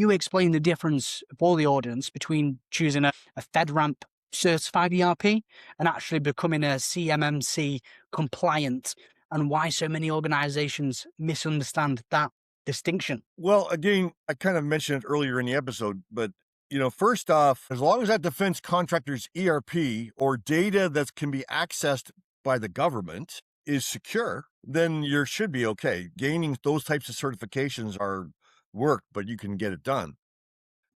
you explain the difference for the audience between choosing a FedRAMP certified ERP and actually becoming a CMMC compliant, and why so many organizations misunderstand that distinction? Well, again, I kind of mentioned it earlier in the episode, but first off, as long as that defense contractor's ERP or data that can be accessed by the government is secure, then you should be okay. Gaining those types of certifications are work, but you can get it done.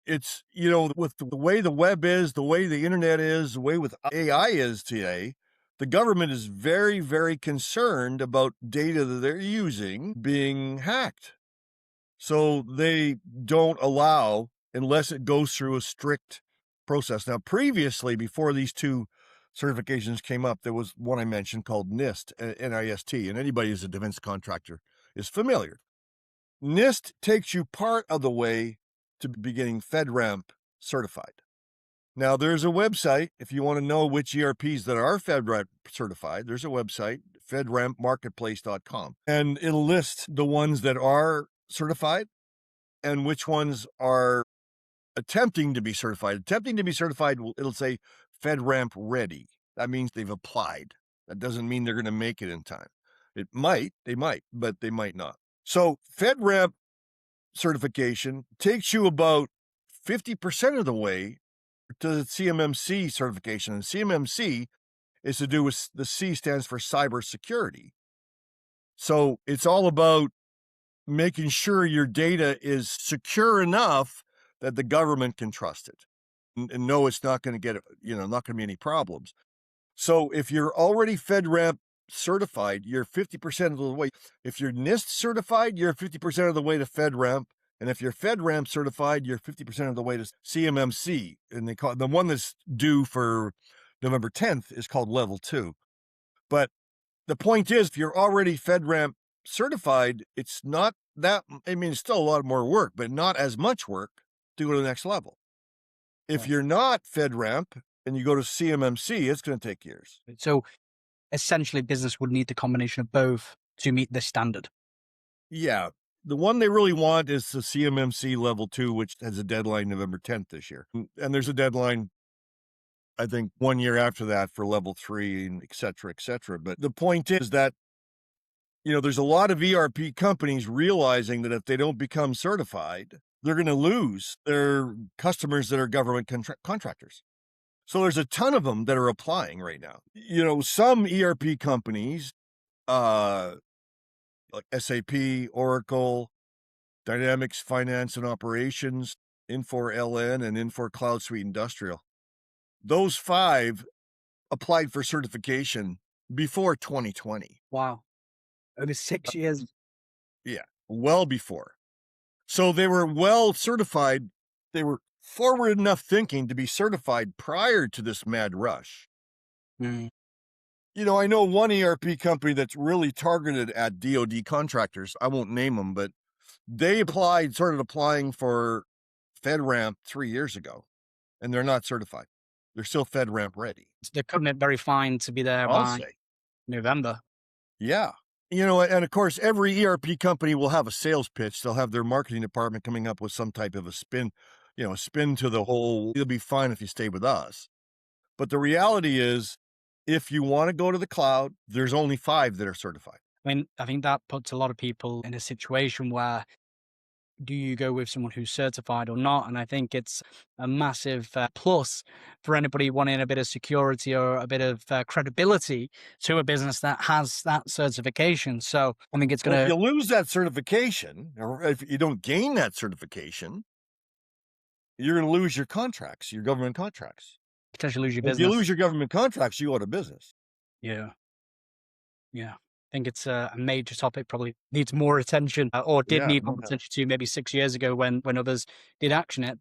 It's, with the way the web is, the way the internet is, the way with AI is today, the government is very, very concerned about data that they're using being hacked. So they don't allow unless it goes through a strict process. Now, previously, before these two certifications came up, there was one I mentioned called NIST, N-I-S-T, and anybody who's a defense contractor is familiar. NIST takes you part of the way to be getting FedRAMP certified. Now, there's a website, if you want to know which ERPs that are FedRAMP certified, there's a website, FedRAMPmarketplace.com, and it'll list the ones that are certified and which ones are attempting to be certified. Attempting to be certified, it'll say FedRAMP ready. That means they've applied. That doesn't mean they're going to make it in time. They might, but they might not. So FedRAMP certification takes you about 50% of the way to the CMMC certification. And CMMC is to do with, the C stands for cybersecurity. So it's all about making sure your data is secure enough that the government can trust it and know it's not going to get, not going to be any problems. So if you're already FedRAMP certified, you're 50% of the way. If you're NIST certified, you're 50% of the way to FedRAMP. And if you're FedRAMP certified, you're 50% of the way to CMMC. And they call it, the one that's due for November 10th is called level 2. But the point is, if you're already FedRAMP certified, it's not that, it's still a lot more work, but not as much work to go to the next level. If you're not FedRAMP and you go to CMMC, it's going to take years. So essentially, business would need the combination of both to meet this standard. Yeah. The one they really want is the CMMC level 2, which has a deadline November 10th this year. And there's a deadline, I think, 1 year after that for level 3 and et cetera, et cetera. But the point is that, there's a lot of ERP companies realizing that if they don't become certified, they're going to lose their customers that are government contractors. So there's a ton of them that are applying right now. Some ERP companies, like SAP, Oracle, Dynamics Finance and Operations, Infor LN, and Infor Cloud Suite Industrial, those 5 applied for certification before 2020. Wow. Over 6 years. Yeah, well before. So they were well certified. They were forward enough thinking to be certified prior to this mad rush. Mm. I know one ERP company that's really targeted at DoD contractors. I won't name them, but they started applying for FedRAMP 3 years ago, and they're not certified. They're still FedRAMP ready. They're cutting it very fine to be there by November. Yeah. And of course, every ERP company will have a sales pitch. They'll have their marketing department coming up with some type of a spin, spin to the whole, it'll be fine if you stay with us. But the reality is, if you want to go to the cloud, there's only 5 that are certified. I think that puts a lot of people in a situation where, do you go with someone who's certified or not? And I think it's a massive plus for anybody wanting a bit of security or a bit of credibility to a business that has that certification. So I think it's going to... If you lose that certification, or if you don't gain that certification, you're going to lose your contracts, your government contracts. Potentially lose your business. If you lose your government contracts, you go out of business. Yeah. I think it's a major topic, probably needs more attention, or did need more attention to maybe 6 years ago when others did action it.